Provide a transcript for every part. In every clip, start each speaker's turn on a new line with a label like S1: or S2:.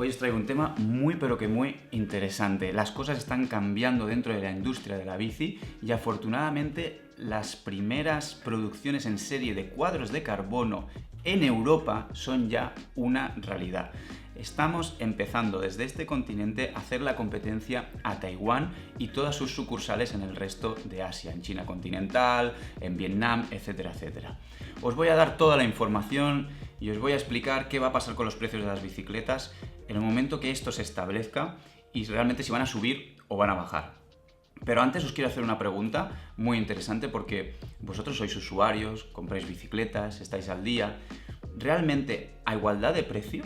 S1: Hoy os traigo un tema muy pero que muy interesante. Las cosas están cambiando dentro de la industria de la bici y afortunadamente las primeras producciones en serie de cuadros de carbono en Europa son ya una realidad. Estamos empezando desde este continente a hacer la competencia a Taiwán y todas sus sucursales en el resto de Asia, en China continental, en Vietnam, etcétera, etcétera. Os voy a dar toda la información y os voy a explicar qué va a pasar con los precios de las bicicletas en el momento que esto se establezca y realmente si van a subir o van a bajar. Pero antes os quiero hacer una pregunta muy interesante porque vosotros sois usuarios, compráis bicicletas, estáis al día. ¿Realmente a igualdad de precio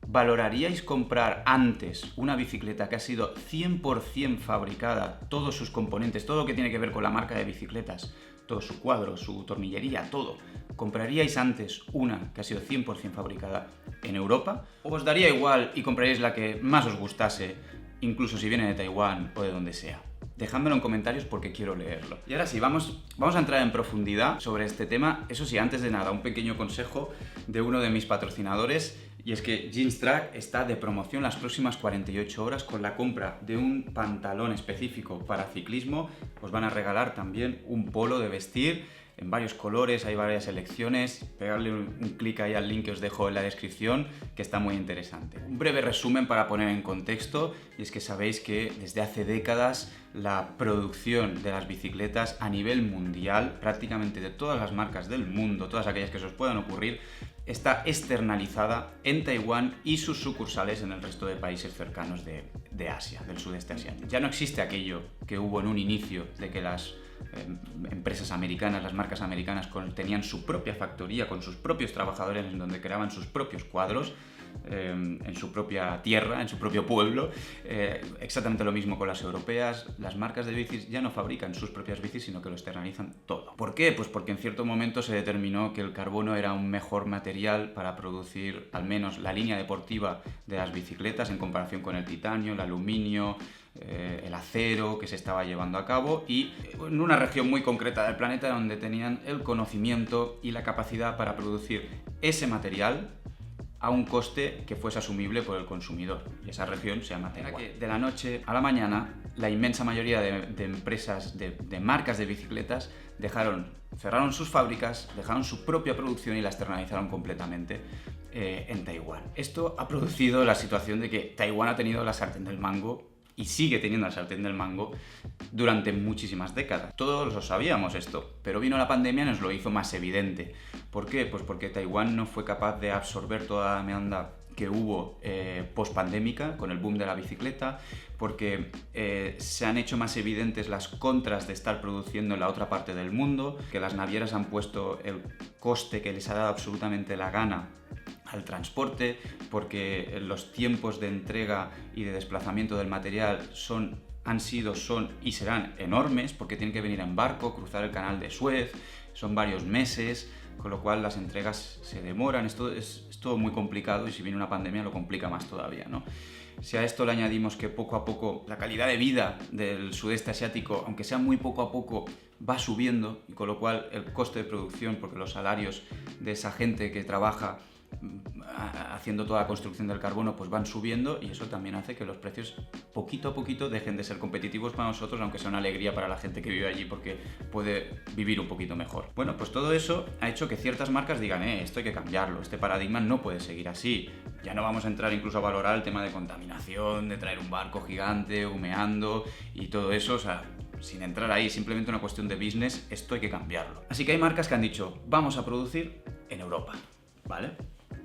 S1: valoraríais comprar antes una bicicleta que ha sido 100% fabricada, todos sus componentes, todo lo que tiene que ver con la marca de bicicletas, todo su cuadro, su tornillería, todo? ¿Compraríais antes una que ha sido 100% fabricada en Europa? ¿O os daría igual y compraríais la que más os gustase, incluso si viene de Taiwán o de donde sea? Dejádmelo en comentarios porque quiero leerlo. Y ahora sí, vamos a entrar en profundidad sobre este tema. Eso sí, antes de nada, un pequeño consejo de uno de mis patrocinadores, y es que Jeanstrack está de promoción las próximas 48 horas con la compra de un pantalón específico para ciclismo. Os van a regalar también un polo de vestir en varios colores, hay varias selecciones. Pegadle un clic ahí al link que os dejo en la descripción, que está muy interesante. Un breve resumen para poner en contexto, y es que sabéis que desde hace décadas la producción de las bicicletas a nivel mundial, prácticamente de todas las marcas del mundo, todas aquellas que se os puedan ocurrir, está externalizada en Taiwán y sus sucursales en el resto de países cercanos de Asia, del sudeste asiático. Ya no existe aquello que hubo en un inicio de que las empresas americanas, las marcas americanas tenían su propia factoría con sus propios trabajadores en donde creaban sus propios cuadros en su propia tierra, en su propio pueblo. Exactamente lo mismo con las europeas. Las marcas de bicis ya no fabrican sus propias bicis, sino que lo externalizan todo. ¿Por qué? Pues porque en cierto momento se determinó que el carbono era un mejor material para producir al menos la línea deportiva de las bicicletas en comparación con el titanio, el aluminio, el acero que se estaba llevando a cabo, y en una región muy concreta del planeta donde tenían el conocimiento y la capacidad para producir ese material a un coste que fuese asumible por el consumidor. Y esa región se llama Taiwán. De la noche a la mañana, la inmensa mayoría de empresas, de marcas de bicicletas, cerraron sus fábricas, dejaron su propia producción y la externalizaron completamente en Taiwán. Esto ha producido la situación de que Taiwán ha tenido la sartén del mango y sigue teniendo la sartén del mango durante muchísimas décadas. Todos lo sabíamos esto, pero vino la pandemia y nos lo hizo más evidente. ¿Por qué? Pues porque Taiwán no fue capaz de absorber toda la demanda que hubo post-pandémica con el boom de la bicicleta, porque se han hecho más evidentes las contras de estar produciendo en la otra parte del mundo, que las navieras han puesto el coste que les ha dado absolutamente la gana al transporte, porque los tiempos de entrega y de desplazamiento del material han sido, son y serán enormes, porque tienen que venir en barco, cruzar el canal de Suez, son varios meses, con lo cual las entregas se demoran. Esto es todo muy complicado y si viene una pandemia lo complica más todavía, ¿no? Si a esto le añadimos que poco a poco la calidad de vida del sudeste asiático, aunque sea muy poco a poco, va subiendo, y con lo cual el coste de producción, porque los salarios de esa gente que trabaja haciendo toda la construcción del carbono pues van subiendo, y eso también hace que los precios poquito a poquito dejen de ser competitivos para nosotros, aunque sea una alegría para la gente que vive allí porque puede vivir un poquito mejor. Bueno, pues todo eso ha hecho que ciertas marcas digan esto hay que cambiarlo, este paradigma no puede seguir así. Ya no vamos a entrar incluso a valorar el tema de contaminación, de traer un barco gigante humeando y todo eso, o sea, sin entrar ahí, simplemente una cuestión de business, esto hay que cambiarlo. Así que hay marcas que han dicho, vamos a producir en Europa, ¿vale?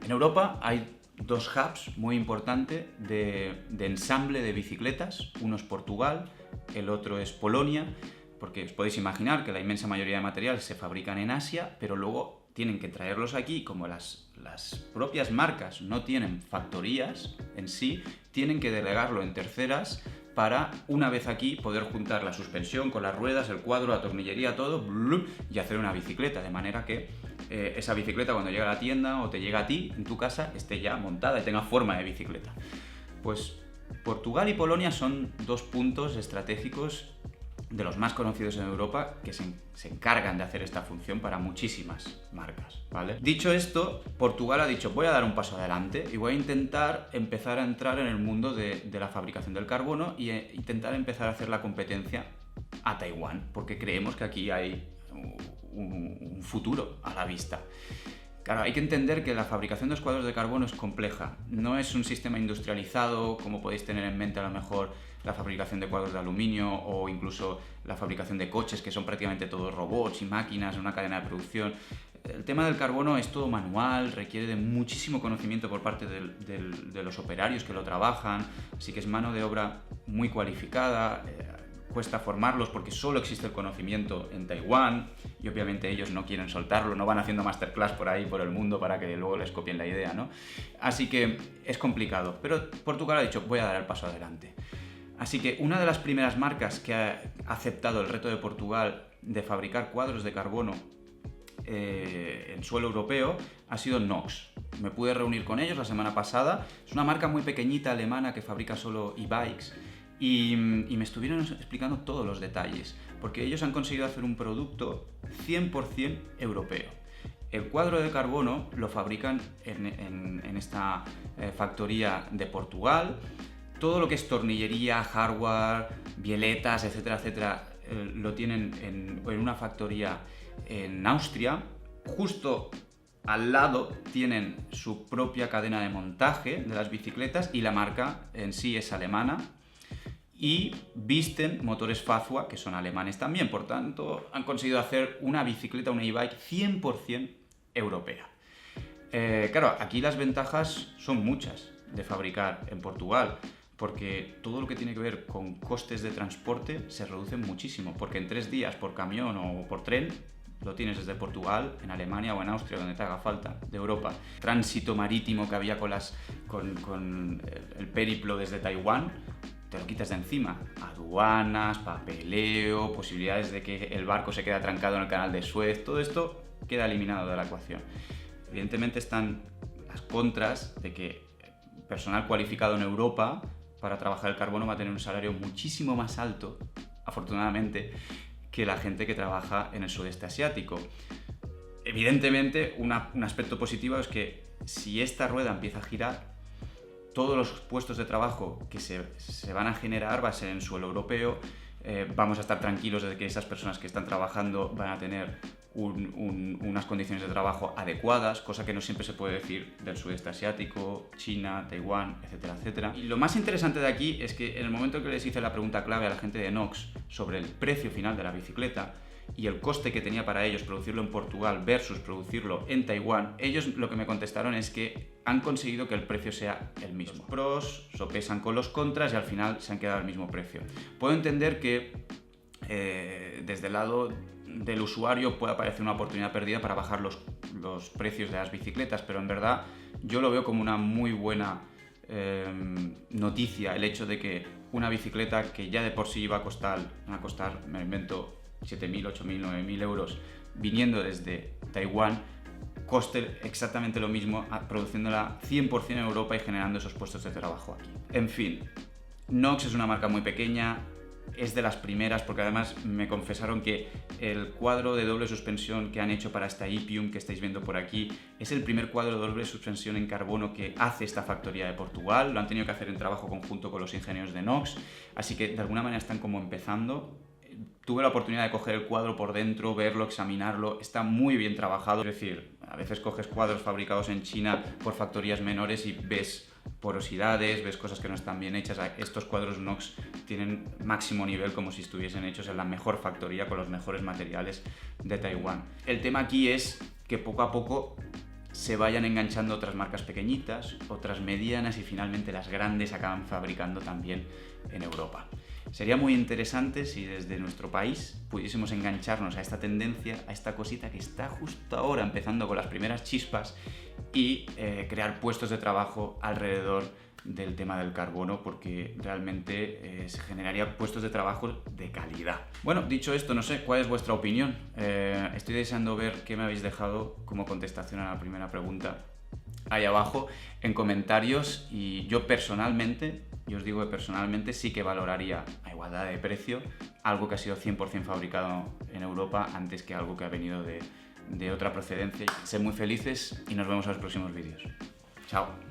S1: En Europa hay dos hubs muy importantes de ensamble de bicicletas. Uno es Portugal, el otro es Polonia, porque os podéis imaginar que la inmensa mayoría de materiales se fabrican en Asia, pero luego tienen que traerlos aquí. Como las propias marcas no tienen factorías en sí, tienen que delegarlo en terceras para, una vez aquí, poder juntar la suspensión con las ruedas, el cuadro, la tornillería, todo, y hacer una bicicleta, de manera que esa bicicleta cuando llega a la tienda o te llega a ti en tu casa esté ya montada y tenga forma de bicicleta. Pues Portugal y Polonia son dos puntos estratégicos de los más conocidos en Europa, que se encargan de hacer esta función para muchísimas marcas, ¿vale? Dicho esto, Portugal ha dicho, voy a dar un paso adelante y voy a intentar empezar a entrar en el mundo de la fabricación del carbono e intentar empezar a hacer la competencia a Taiwán, porque creemos que aquí hay un futuro a la vista. Claro, hay que entender que la fabricación de los cuadros de carbono es compleja. No es un sistema industrializado, como podéis tener en mente a lo mejor la fabricación de cuadros de aluminio o incluso la fabricación de coches, que son prácticamente todos robots y máquinas en una cadena de producción. El tema del carbono es todo manual, requiere de muchísimo conocimiento por parte de los operarios que lo trabajan, así que es mano de obra muy cualificada. Cuesta formarlos porque solo existe el conocimiento en Taiwán y obviamente ellos no quieren soltarlo, no van haciendo masterclass por ahí, por el mundo, para que luego les copien la idea, ¿no? Así que es complicado, pero Portugal ha dicho, voy a dar el paso adelante. Así que una de las primeras marcas que ha aceptado el reto de Portugal de fabricar cuadros de carbono en suelo europeo ha sido Nox. Me pude reunir con ellos la semana pasada. Es una marca muy pequeñita alemana que fabrica solo e-bikes. Y me estuvieron explicando todos los detalles, porque ellos han conseguido hacer un producto 100% europeo. El cuadro de carbono lo fabrican en esta factoría de Portugal. Todo lo que es tornillería, hardware, bieletas, etcétera, etcétera, lo tienen en una factoría en Austria. Justo al lado tienen su propia cadena de montaje de las bicicletas y la marca en sí es alemana. Y visten motores Fazua, que son alemanes también, por tanto han conseguido hacer una bicicleta, una e-bike 100% europea. Claro, aquí las ventajas son muchas de fabricar en Portugal, porque todo lo que tiene que ver con costes de transporte se reducen muchísimo, porque en 3 días por camión o por tren lo tienes desde Portugal, en Alemania o en Austria, donde te haga falta, de Europa. Tránsito marítimo que había con el periplo desde Taiwán, te lo quitas de encima. Aduanas, papeleo, posibilidades de que el barco se quede atrancado en el canal de Suez, todo esto queda eliminado de la ecuación. Evidentemente están las contras de que personal cualificado en Europa para trabajar el carbono va a tener un salario muchísimo más alto, afortunadamente, que la gente que trabaja en el sudeste asiático. Evidentemente, un aspecto positivo es que si esta rueda empieza a girar, todos los puestos de trabajo que se van a generar va a ser en suelo europeo. Vamos a estar tranquilos de que esas personas que están trabajando van a tener unas condiciones de trabajo adecuadas, cosa que no siempre se puede decir del sudeste asiático, China, Taiwán, etcétera, etcétera. Y lo más interesante de aquí es que en el momento que les hice la pregunta clave a la gente de Nox sobre el precio final de la bicicleta y el coste que tenía para ellos producirlo en Portugal versus producirlo en Taiwán, ellos lo que me contestaron es que han conseguido que el precio sea el mismo. Los pros sopesan con los contras y al final se han quedado al mismo precio. Puedo entender que desde el lado del usuario pueda parecer una oportunidad perdida para bajar los precios de las bicicletas, pero en verdad yo lo veo como una muy buena noticia el hecho de que una bicicleta que ya de por sí iba a costar, me invento, 7.000, 8.000, 9.000 euros viniendo desde Taiwán, coste exactamente lo mismo produciéndola 100% en Europa y generando esos puestos de trabajo aquí. En fin, Nox es una marca muy pequeña, es de las primeras porque además me confesaron que el cuadro de doble suspensión que han hecho para esta Ipium que estáis viendo por aquí es el primer cuadro de doble suspensión en carbono que hace esta factoría de Portugal. Lo han tenido que hacer en trabajo conjunto con los ingenieros de Nox, así que de alguna manera están como empezando. Tuve la oportunidad de coger el cuadro por dentro, verlo, examinarlo, está muy bien trabajado. Es decir, a veces coges cuadros fabricados en China por factorías menores y ves porosidades, ves cosas que no están bien hechas. Estos cuadros Nox tienen máximo nivel como si estuviesen hechos en la mejor factoría con los mejores materiales de Taiwán. El tema aquí es que poco a poco se vayan enganchando otras marcas pequeñitas, otras medianas y finalmente las grandes acaban fabricando también en Europa. Sería muy interesante si desde nuestro país pudiésemos engancharnos a esta tendencia, a esta cosita que está justo ahora empezando con las primeras chispas y crear puestos de trabajo alrededor del tema del carbono, porque realmente se generaría puestos de trabajo de calidad. Bueno, dicho esto, no sé, ¿cuál es vuestra opinión? Estoy deseando ver qué me habéis dejado como contestación a la primera pregunta ahí abajo en comentarios, y yo personalmente, yo os digo que personalmente sí que valoraría a igualdad de precio algo que ha sido 100% fabricado en Europa antes que algo que ha venido de otra procedencia. Sed muy felices y nos vemos en los próximos vídeos. Chao.